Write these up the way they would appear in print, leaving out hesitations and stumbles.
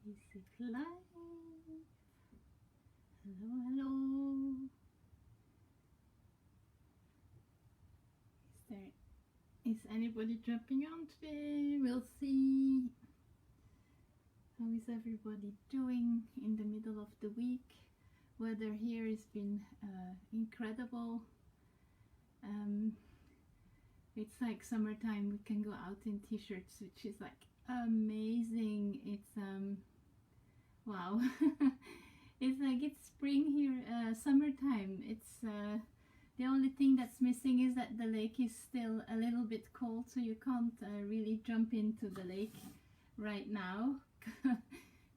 Is it live? Hello, hello. Is anybody jumping on today? We'll see. How is everybody doing in the middle of the week? Weather here has been incredible. It's like summertime. We can go out in t-shirts, which is like amazing. It's wow. It's like it's spring here, summertime. It's the only thing that's missing is that the lake is still a little bit cold, so you can't really jump into the lake right now.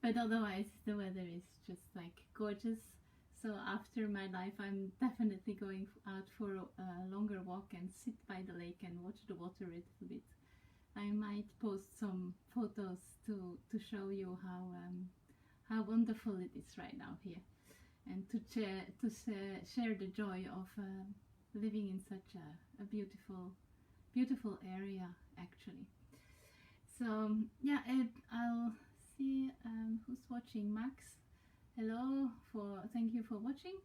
But otherwise the weather is just like gorgeous. So after my life, I'm definitely going out for a longer walk and sit by the lake and watch the water a little bit. I might post some photos to show you how wonderful it is right now here, and to share the joy of living in such a beautiful area actually. So yeah, I'll see who's watching. Max, hello, thank you for watching.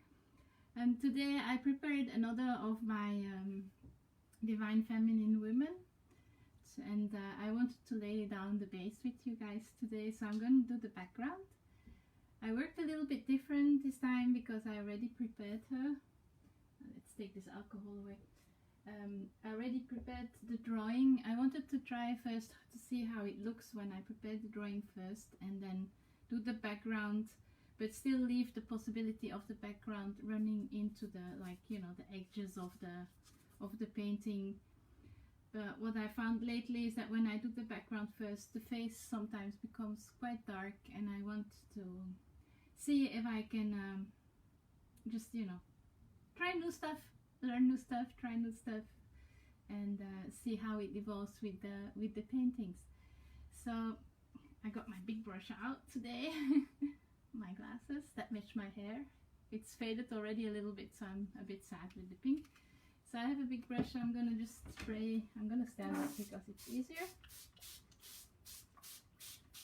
And today I prepared another of my Divine Feminine Women, and I wanted to lay down the base with you guys today, so I'm going to do the background. I worked a little bit different this time because I already prepared her. Let's take this alcohol away. I already prepared the drawing. I wanted to try first to see how it looks when I prepare the drawing first, and then do the background, but still leave the possibility of the background running into the, like, you know, the edges of the painting. But what I found lately is that when I do the background first, the face sometimes becomes quite dark, and I want to see if I can just, you know, try new stuff, learn new stuff, try new stuff, and see how it evolves with the paintings. So I got my big brush out today. My glasses that match my hair. It's faded already a little bit, so I'm a bit sad with the pink. So I have a big brush. I'm gonna just spray. I'm gonna stand up because it's easier.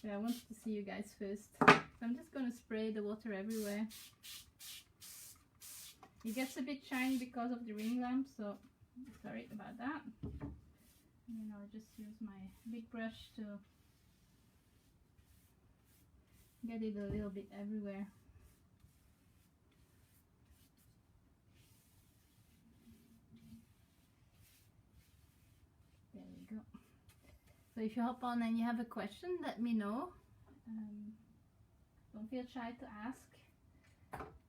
But I wanted to see you guys first. So I'm just gonna spray the water everywhere. It gets a bit shiny because of the ring lamp, so sorry about that. And then I'll just use my big brush to get it a little bit everywhere. There we go. So if you hop on and you have a question, let me know. Don't feel shy to ask.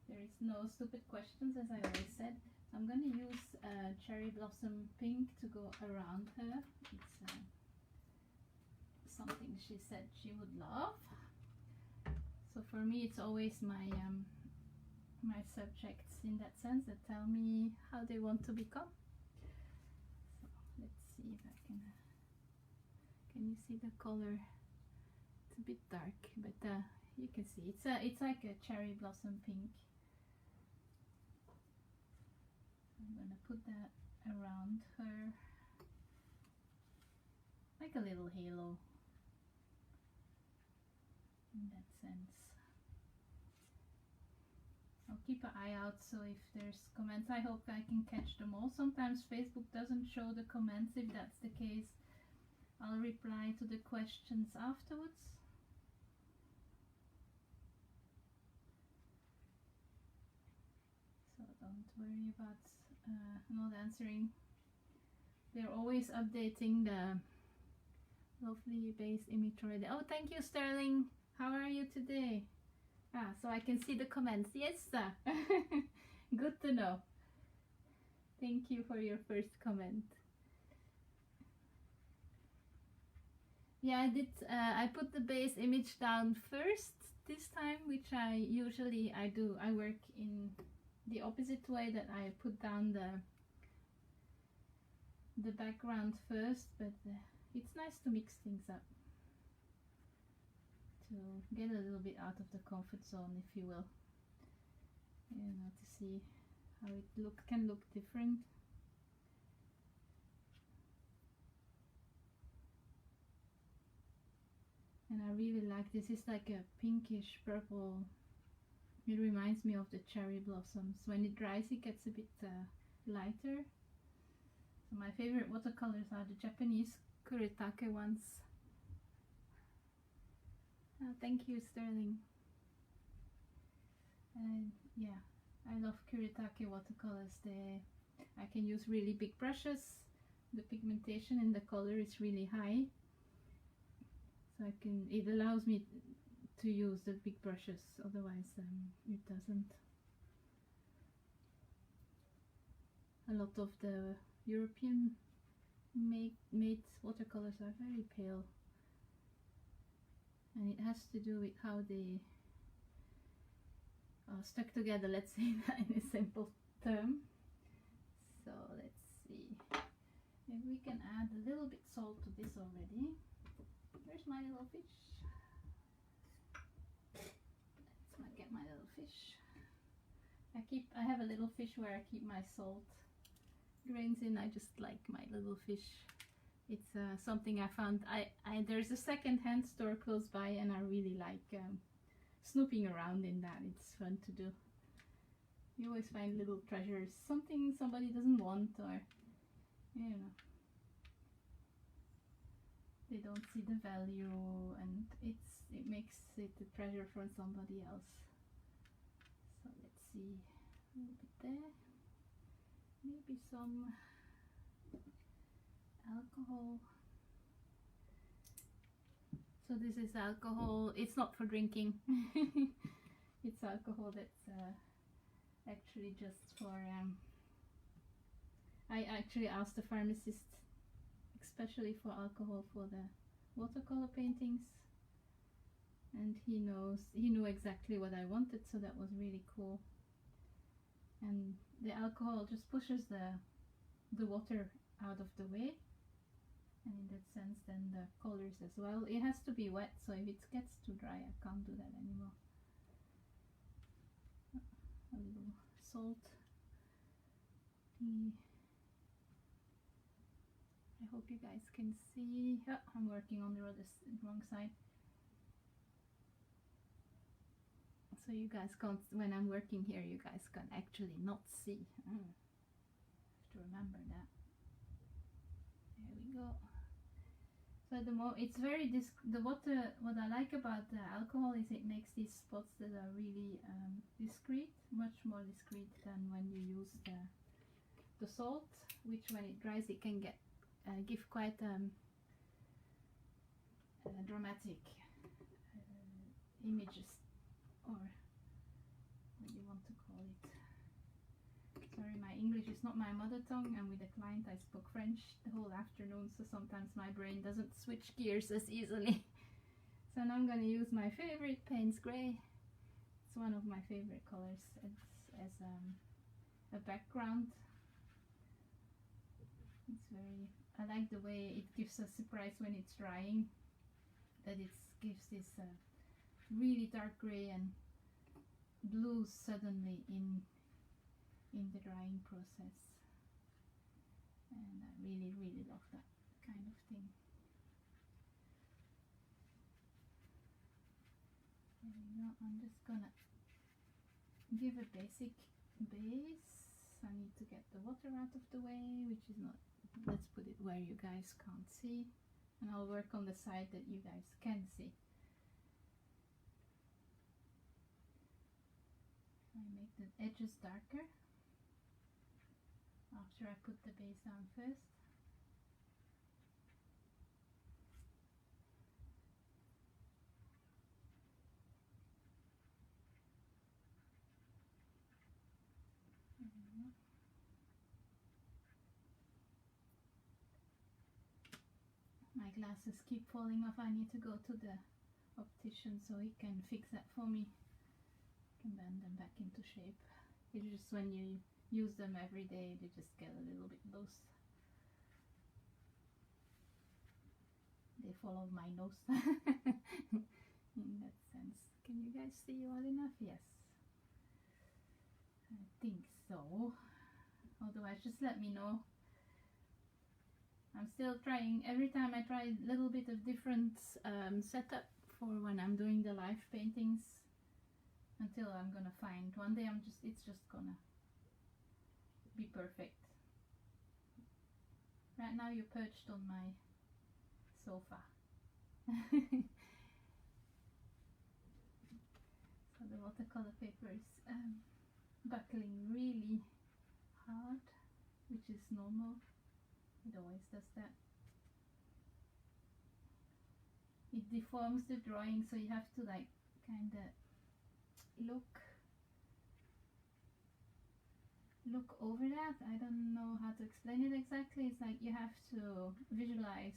There is no stupid questions, as I always said. I'm going to use Cherry Blossom Pink to go around her. It's something she said she would love. So for me, it's always my my subjects in that sense that tell me how they want to become. So let's see if I can you see the color? It's a bit dark, but you can see it's like a cherry blossom pink. I'm gonna put that around her like a little halo in that sense. I'll keep an eye out, so if there's comments, I hope I can catch them all. Sometimes Facebook doesn't show the comments. If that's the case, I'll reply to the questions afterwards. So don't worry about not answering. They're always updating the lovely base image already. Oh, thank you, Sterling. How are you today? Ah, so I can see the comments. Yes, sir. Good to know. Thank you for your first comment. Yeah, I did. I put the base image down first this time, which I usually do. I work in the opposite way, that I put down the background first, but it's nice to mix things up, to get a little bit out of the comfort zone, if you will, you know, to see how it can look different. And I really like this. It's like a pinkish purple. It reminds me of the cherry blossoms. When it dries it gets a bit lighter. So my favorite watercolors are the Japanese Kuretake ones. Thank you, Sterling. And yeah, I love Kuretake watercolors. I can use really big brushes. The pigmentation in the color is really high, so it allows me to use the big brushes, otherwise it doesn't. A lot of the European made watercolors are very pale, and it has to do with how they are stuck together, let's say that in a simple term. So let's see, maybe we can add a little bit salt to this already. Where's my little fish? Let's get my little fish. I have a little fish where I keep my salt grains in. I just like my little fish. It's something I found. There's a second-hand store close by, and I really like snooping around in that. It's fun to do. You always find little treasures, something somebody doesn't want, or you know, they don't see the value, and it makes it a treasure for somebody else. So let's see, a little bit there, maybe some alcohol. So this is alcohol. It's not for drinking. It's alcohol that's actually just for I actually asked the pharmacist especially for alcohol for the watercolor paintings, and he knew exactly what I wanted, so that was really cool. And the alcohol just pushes the water out of the way, and in that sense then the colors as well. It has to be wet, so if it gets too dry I can't do that anymore. A little salt. I hope you guys can see. Oh, I'm working on the wrong side. So you guys can't, when I'm working here, you guys can actually not see. I have to remember that. There we go. So at the moment, it's very what I like about the alcohol is it makes these spots that are really discreet, much more discreet than when you use the salt, which when it dries it can give quite dramatic images, or what do you want to call it. Sorry, my English is not my mother tongue, and with a client I spoke French the whole afternoon, so sometimes my brain doesn't switch gears as easily. So now I'm going to use my favorite Payne's Grey. It's one of my favorite colors as a background. I like the way it gives a surprise when it's drying, that it gives this really dark grey and blue suddenly in the drying process, and I really love that kind of thing. There we go. I'm just gonna give a basic base. I need to get the water out of the way, which is not, let's put it where you guys can't see, and I'll work on the side that you guys can see. I make the edges darker after I put the base down first. My glasses keep falling off. I need to go to the optician so he can fix that for me. Can bend them back into shape. It's just when you use them every day they just get a little bit loose. They follow my nose in that sense. Can you guys see well enough? Yes, I think so. Otherwise just let me know. I'm still trying. Every time I try a little bit of different setup for when I'm doing the live paintings, until I'm gonna find one day it's just gonna be perfect. Right now you're perched on my sofa. So the watercolor paper is buckling really hard, which is normal. It always does that. It deforms the drawing, so you have to like kind of look over that. I don't know how to explain it exactly. It's like you have to visualize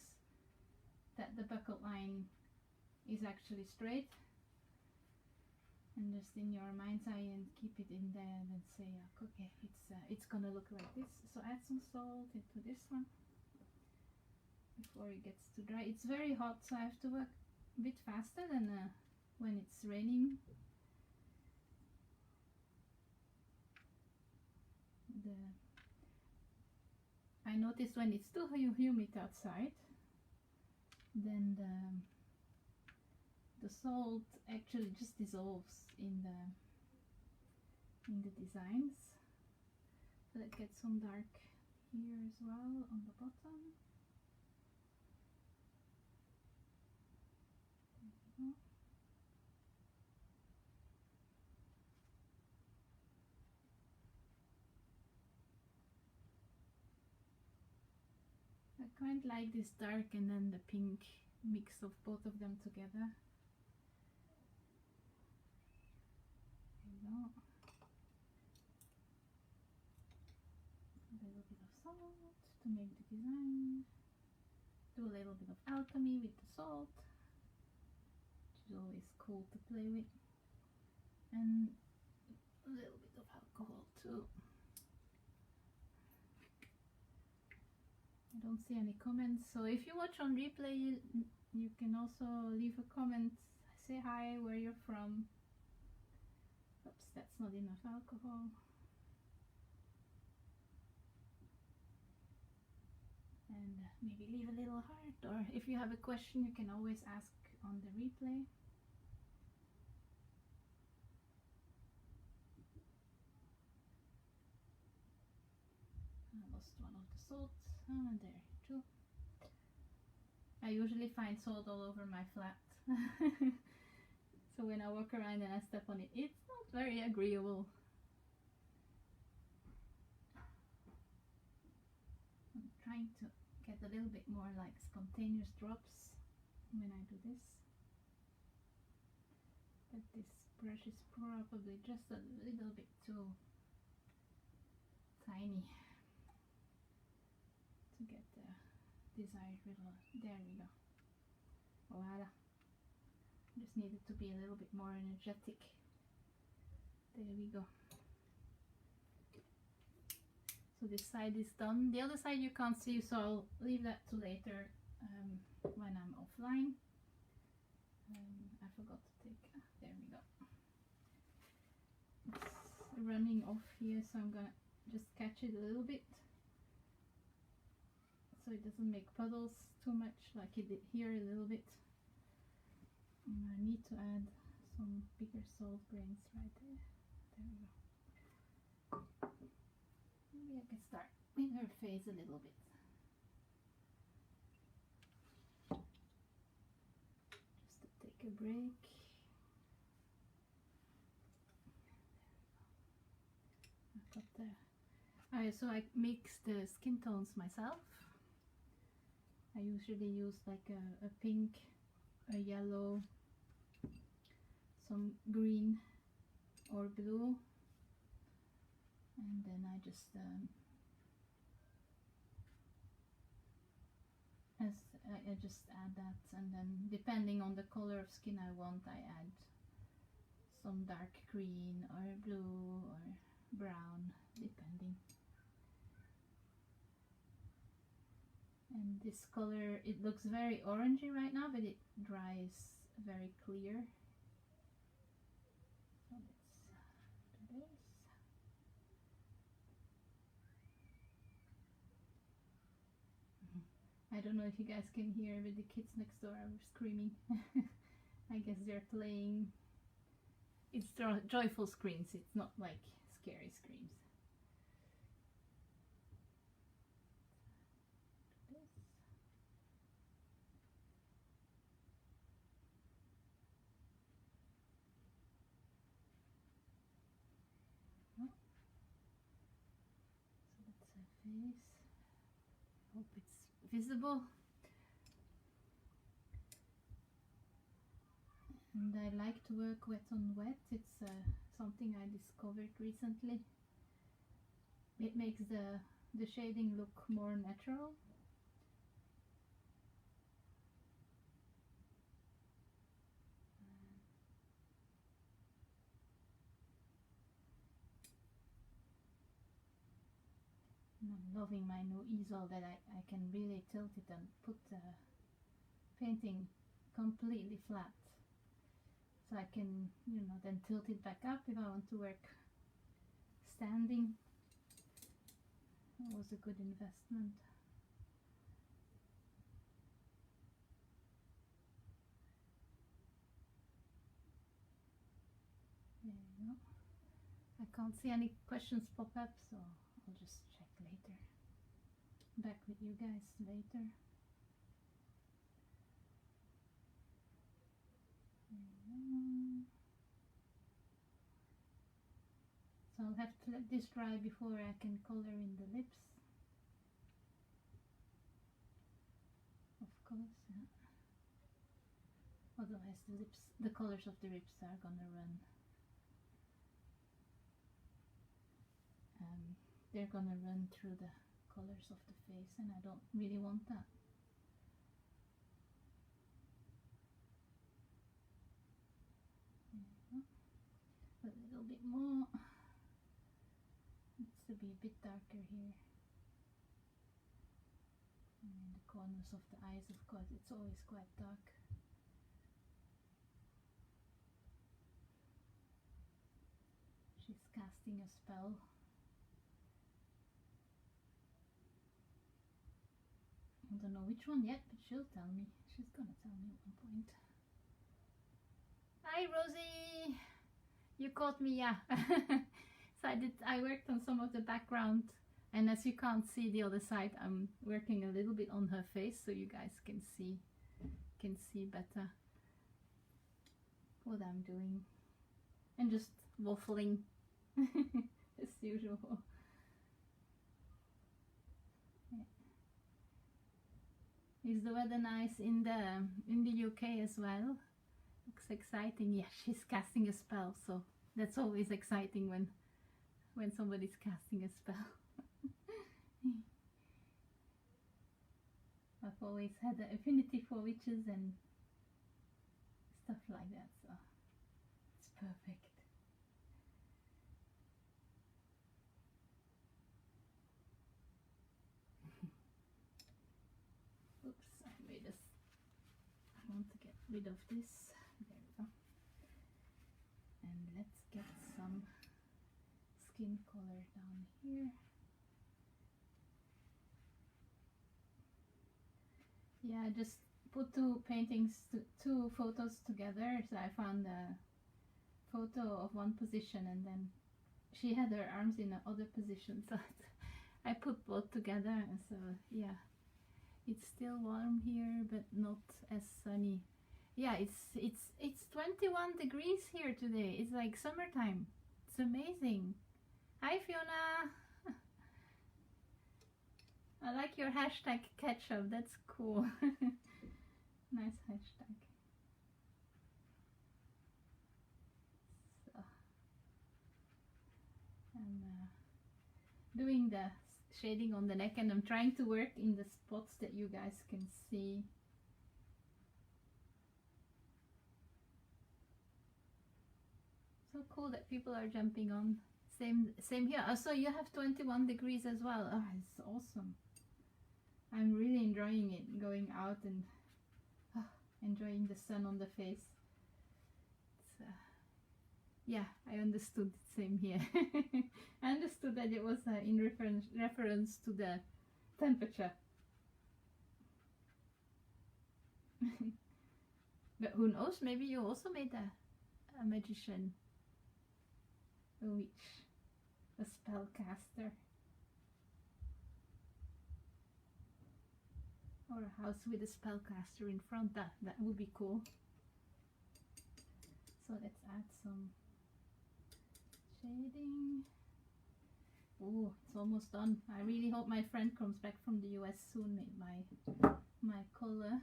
that the buckle line is actually straight, and just in your mind's eye and keep it in there and then say, okay, it's gonna look like this. So add some salt into this one before it gets too dry. It's very hot, so I have to work a bit faster than when it's raining. I noticed when it's too humid outside, then the salt actually just dissolves in the designs. So it gets some dark here as well on the bottom. There we go. I quite like this dark and then the pink mix of both of them together. There we go. A little bit of salt to make the design. Do a little bit of alchemy with the salt, which is always cool to play with. And a little bit of alcohol too. I don't see any comments, so if you watch on replay, you can also leave a comment, say hi, where you're from. Oops, that's not enough alcohol. And maybe leave a little heart, or if you have a question you can always ask on the replay. I lost one of the salts. There too. I usually find salt all over my flat. So when I walk around and I step on it, it's not very agreeable. I'm trying to get a little bit more like spontaneous drops when I do this. But this brush is probably just a little bit too tiny to get the desired result. There we go. Voila. Just needed to be a little bit more energetic. There we go. So this side is done. The other side you can't see, so I'll leave that to later when I'm offline. I forgot to take, there we go. It's running off here, so I'm gonna just catch it a little bit, so it doesn't make puddles too much like it did here a little bit. I need to add some bigger salt grains right there. There we go. Maybe I can start with her face a little bit. Just to take a break. I've got the... so I mix the skin tones myself. I usually use like a pink, a yellow, some green or blue, and then I just I just add that, and then depending on the color of skin I want, I add some dark green or blue or brown, depending. And this color, it looks very orangey right now, but it dries very clear. So let's do this. I don't know if you guys can hear, but the kids next door are screaming. I they're playing. It's joyful screams, it's not like scary screams. Face. Hope it's visible. And I like to work wet on wet. It's something I discovered recently. It makes the shading look more natural. I'm loving my new easel that I can really tilt it and put the painting completely flat. So I can, you know, then tilt it back up if I want to work standing. It was a good investment. There you go. I can't see any questions pop up, so I'll just check later. Back with you guys later. So I'll have to let this dry before I can color in the lips. Of course, yeah. Otherwise the colors of the lips are gonna run. They're gonna run through the colors of the face, and I don't really want that. A little bit more. Needs to be a bit darker here. And in the corners of the eyes, of course, it's always quite dark. She's casting a spell. I don't know which one yet, but she'll tell me. She's gonna tell me at one point. Hi Rosie! You caught me, yeah. So I worked on some of the background, and as you can't see the other side, I'm working a little bit on her face so you guys can see better what I'm doing. And just waffling as usual. Is the weather nice in the UK as well? Looks exciting. Yeah, she's casting a spell, so that's always exciting when somebody's casting a spell. I've always had an affinity for witches and stuff like that, so it's perfect. Oops, I want to get rid of this. There we go. And let's get some skin color down here. Yeah, I just put two photos together. So I found a photo of one position, and then she had her arms in another position. So I put both together, and so yeah, it's still warm here, but not as sunny. Yeah, it's 21 degrees here today. It's like summertime. It's amazing. Hi Fiona. I like your hashtag ketchup. That's cool. Nice hashtag. So I'm doing the shading on the neck, and I'm trying to work in the spots that you guys can see. So cool that people are jumping on. Same here. Also, you have 21 degrees as well. Oh, it's awesome. I'm really enjoying it, going out and enjoying the sun on the face. It's, yeah, I understood. Same here. I understood that it was in reference to the temperature. But who knows, maybe you also made a magician, a witch, a spellcaster, or a house with a spellcaster in front. That would be cool. So let's add some shading. Oh, it's almost done. I really hope my friend comes back from the US soon, made my color.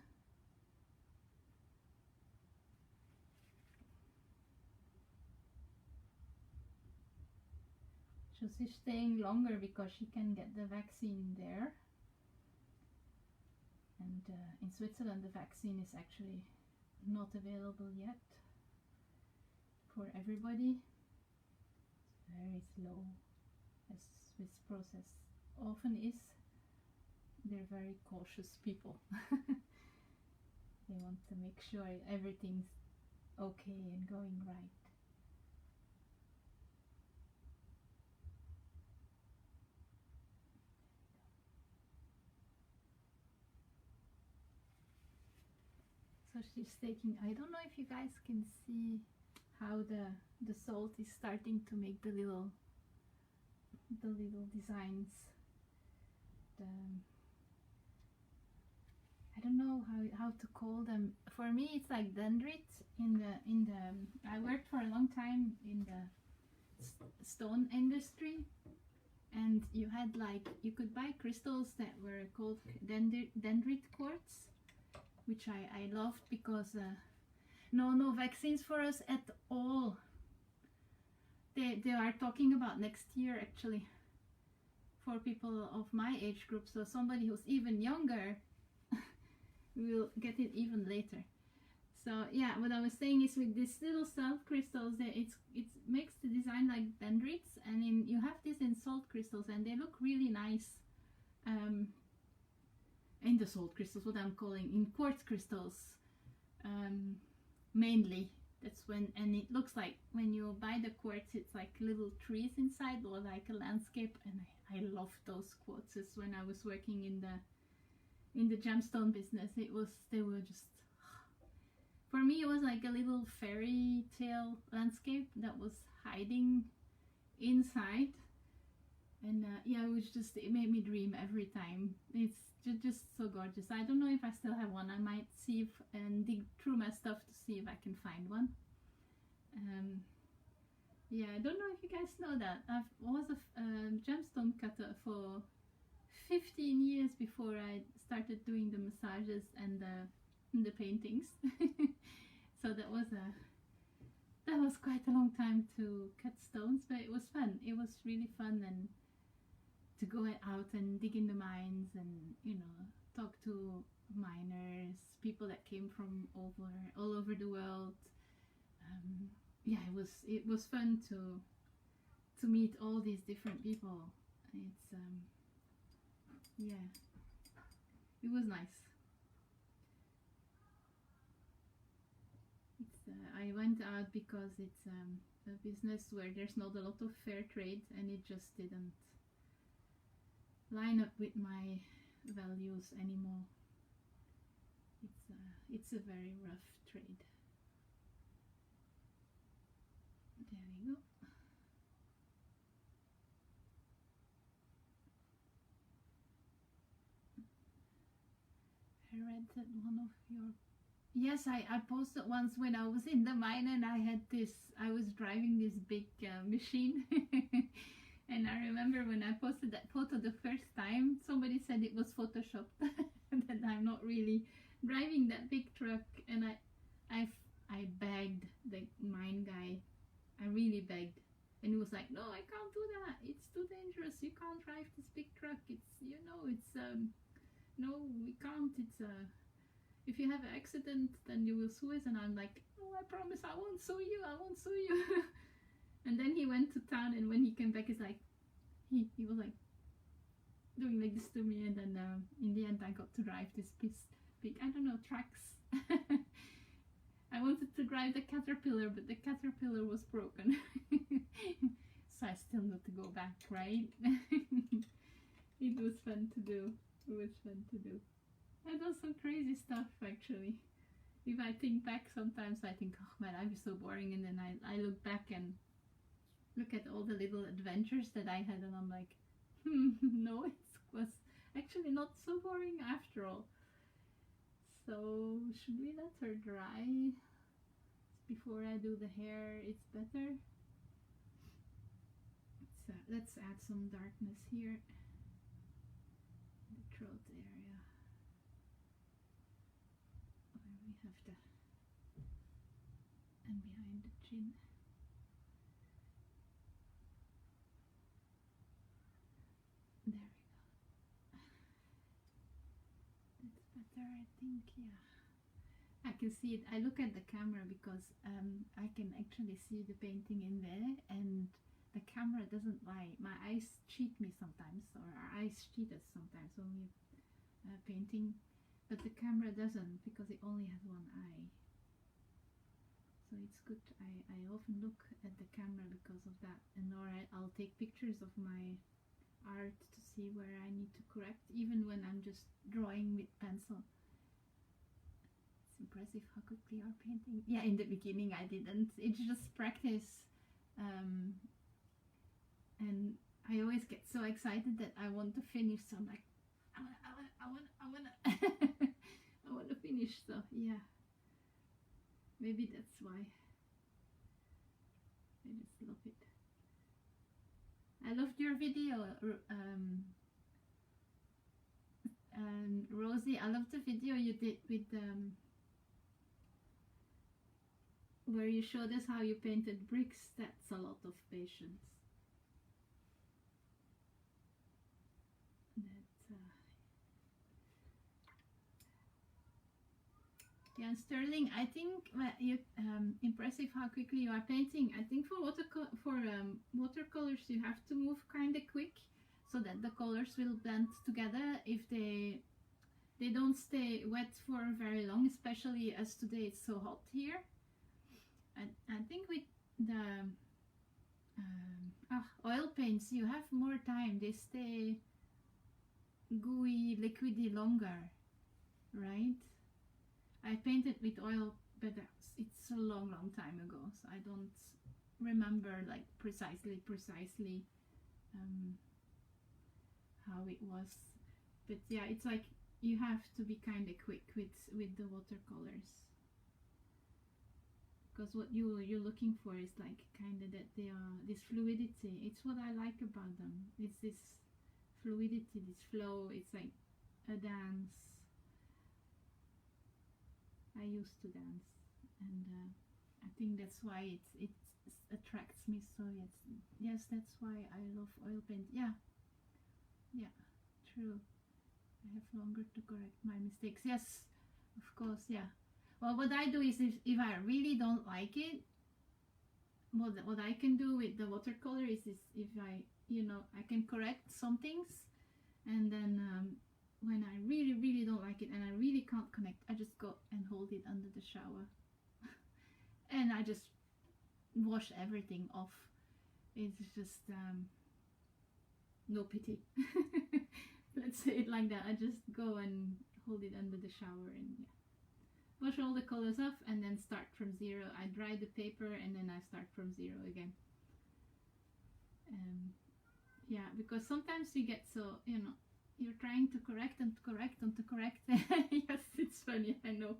So she's staying longer because she can get the vaccine there. And in Switzerland, the vaccine is actually not available yet for everybody. It's very slow, as Swiss process often is. They're very cautious people. They want to make sure everything's okay and going right. So she's taking, I don't know if you guys can see how the salt is starting to make the little designs. I don't know how to call them. For me, it's like dendrites. I worked for a long time in the stone industry, and you could buy crystals that were called dendrite quartz, which I loved because no vaccines for us at all. They are talking about next year actually for people of my age group, so somebody who's even younger will get it even later. So yeah, what I was saying is with these little salt crystals, it makes the design like dendrites, and you have this in salt crystals, and they look really nice. In the salt crystals, what I'm calling in quartz crystals, mainly. That's and it looks like when you buy the quartz, it's like little trees inside or like a landscape, and I loved those quartzes when I was working in the gemstone business. They were just, for me it was like a little fairy tale landscape that was hiding inside, and yeah, it made me dream every time. It's just so gorgeous. I don't know if I still have one. I might see and dig through my stuff to see if I can find one. Yeah, I don't know if you guys know that I was a gemstone cutter for 15 years before I started doing the massages and the paintings. So that was quite a long time to cut stones, but it was fun. It was really fun, and to go out and dig in the mines and talk to miners, people that came from all over the world. Yeah, it was fun to meet all these different people. It's yeah, it was nice. I went out because it's a business where there's not a lot of fair trade, and it just didn't line up with my values anymore. It's a very rough trade. There we go. I read that one of your, yes, I posted once when I was in the mine, and I was driving this big machine. And I remember when I posted that photo the first time, somebody said it was photoshopped, that I'm not really driving that big truck. And I begged the mine guy. I really begged. And he was like, no, I can't do that. It's too dangerous. You can't drive this big truck. No, we can't. If you have an accident, then you will sue us. And I'm like, no, I promise I won't sue you. I won't sue you. And then he went to town, and when he came back, he was like doing like this to me, and then in the end I got to drive this big, I don't know, tracks. I wanted to drive the Caterpillar, but the Caterpillar was broken. So I still got to go back, right? It was fun to do. I done some crazy stuff actually. if I think back, sometimes I think, oh, my life is so boring, and then I look back and look at all the little adventures that I had, and I'm like, no, it was actually not so boring after all. So should we let her dry before I do the hair? It's better. Let's add some darkness here, the throat area, where we have the, and behind the chin. There we go. That's better, I think. Yeah, I can see it. I look at the camera because I can actually see the painting in there, and the camera doesn't lie. My eyes cheat me sometimes, or our eyes cheat us sometimes when we're painting, but the camera doesn't, because it only has one eye. So it's good. I often look at the camera because of that, and I'll take pictures of my art to see where I need to correct, even when I'm just drawing with pencil. It's impressive how quickly you're painting. Yeah, in the beginning I didn't. It's just practice. And I always get so excited that I want to finish, so I'm like, I want to finish. So yeah, maybe that's why I just love it. I loved your video, Rosie. I loved the video you did with where you showed us how you painted bricks. That's a lot of patience. Yeah, Sterling, I think you impressive how quickly you are painting. I think for watercolors you have to move kind of quick, so that the colors will blend together. If they don't stay wet for very long, especially as today it's so hot here. I think with the oil paints you have more time. They stay gooey, liquidy longer, right? I painted with oil, but it's a long time ago, so I don't remember like precisely how it was. But yeah, it's like you have to be kind of quick with the watercolors, because what you're looking for is like kind of that they are this fluidity. It's what I like about them. It's this fluidity, this flow. It's like a dance. I used to dance, and I think that's why it attracts me so. Yes, that's why I love oil paint. Yeah, true. I have longer to correct my mistakes. Yes, of course. Yeah. Well, what I do is if I really don't like it, what I can do with the watercolor is if I I can correct some things, and then when I really don't like it and I really can't connect, I just go and hold it under the shower and I just wash everything off. It's just no pity. Let's say it like that. I just go and hold it under the shower and wash all the colors off, and then start from zero. I dry the paper and then I start from zero again. Yeah, because sometimes you get so you're trying to correct and to correct and to correct. Yes, it's funny, I know.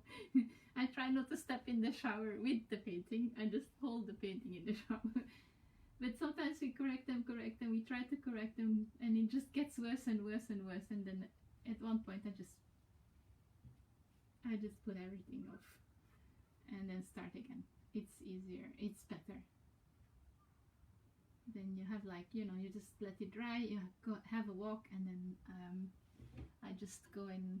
I try not to step in the shower with the painting. I just hold the painting in the shower. But sometimes we correct them, we try to correct them, and it just gets worse and worse and worse. And then at one point I just put everything off and then start again. It's easier, it's better. Then you have like you just let it dry, you have a walk, and then I just go and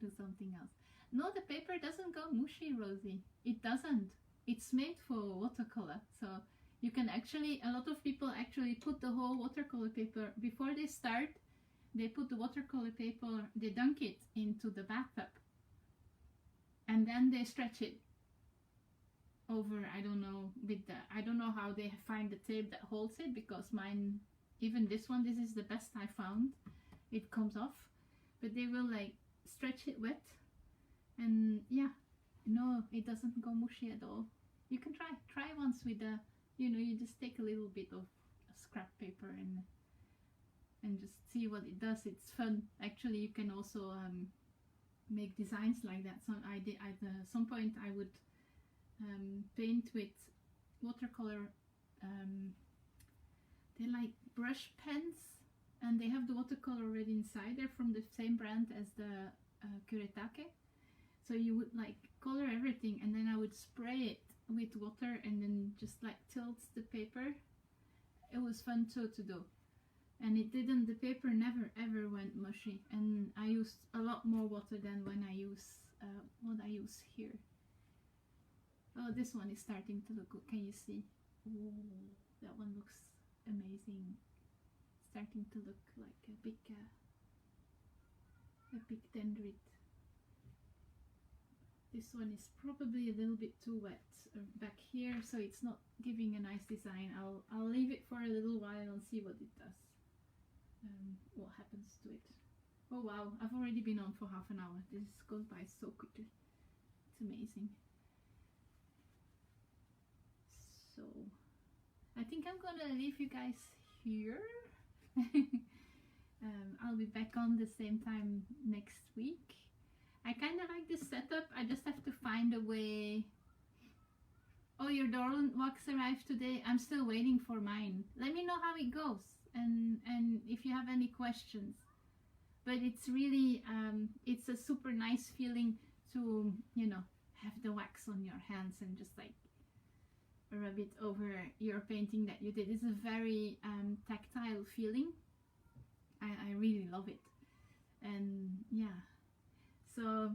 do something else. No, the paper doesn't go mushy, Rosie. It doesn't. It's made for watercolor, so you can actually, a lot of people actually put the whole watercolor paper before they start. They put the watercolor paper, they dunk it into the bathtub, and then they stretch it over. I don't know how they find the tape that holds it, because mine, even this one, this is the best I found, it comes off. But they will like stretch it wet, and yeah, No, it doesn't go mushy at all. You can try once with the, you just take a little bit of scrap paper and just see what it does. It's fun. Actually, you can also make designs like that. So I did at some point I would paint with watercolor. They're like brush pens, and they have the watercolor already inside. They're from the same brand as the Kuretake. So you would like color everything, and then I would spray it with water and then just like tilt the paper. It was fun too to do, and it didn't, the paper never ever went mushy, and I used a lot more water than when I use what I use here. Oh, this one is starting to look good. Can you see? Oh, that one looks amazing. Starting to look like a big dendrite. This one is probably a little bit too wet back here, so it's not giving a nice design. I'll leave it for a little while and see what it does. What happens to it. Oh wow, I've already been on for half an hour. This goes by so quickly. It's amazing. So I think I'm gonna leave you guys here. I'll be back on the same time next week. I kind of like this setup. I just have to find a way. Oh, your Dorland wax arrived today. I'm still waiting for mine. Let me know how it goes, and if you have any questions. But it's really it's a super nice feeling to, have the wax on your hands and just like rub it over your painting that you did. It's a very tactile feeling. I really love it. And yeah, so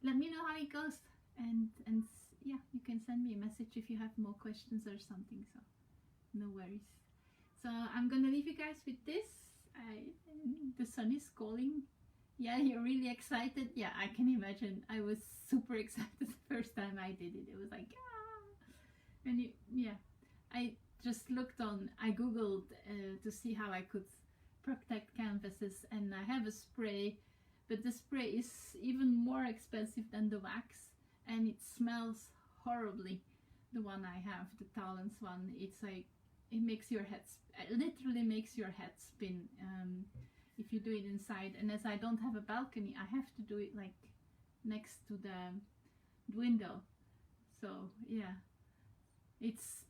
let me know how it goes, and yeah, you can send me a message if you have more questions or something, so no worries. So I'm gonna leave you guys with this. The sun is calling. Yeah, you're really excited. Yeah, I can imagine. I was super excited the first time I did it. It was like, ah! And yeah, I just looked on, I googled to see how I could protect canvases, and I have a spray, but the spray is even more expensive than the wax, and it smells horribly. The one I have, the Talens one, it's like, it makes your head, literally makes your head spin if you do it inside. And as I don't have a balcony, I have to do it like next to the window. So yeah, it's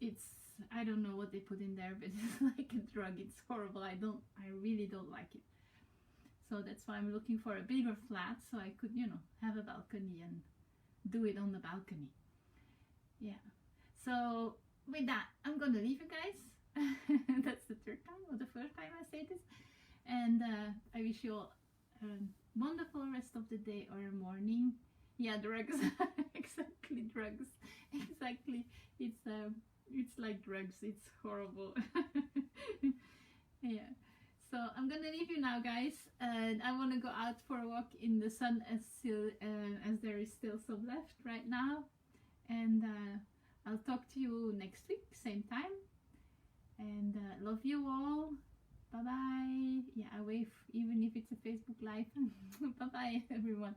I don't know what they put in there, but it's like a drug. It's horrible. I really don't like it. So that's why I'm looking for a bigger flat, so I could, have a balcony and do it on the balcony. Yeah. So with that, I'm gonna leave you guys. That's the third time or the first time I say this. And I wish you all a wonderful rest of the day or morning. Yeah, drugs. Exactly, drugs. Exactly. It's like drugs. It's horrible. Yeah. So I'm gonna leave you now, guys, and I want to go out for a walk in the sun as there is still some left right now. And I'll talk to you next week, same time. And love you all. Bye bye. Yeah, I wave even if it's a Facebook Live. Bye bye, everyone.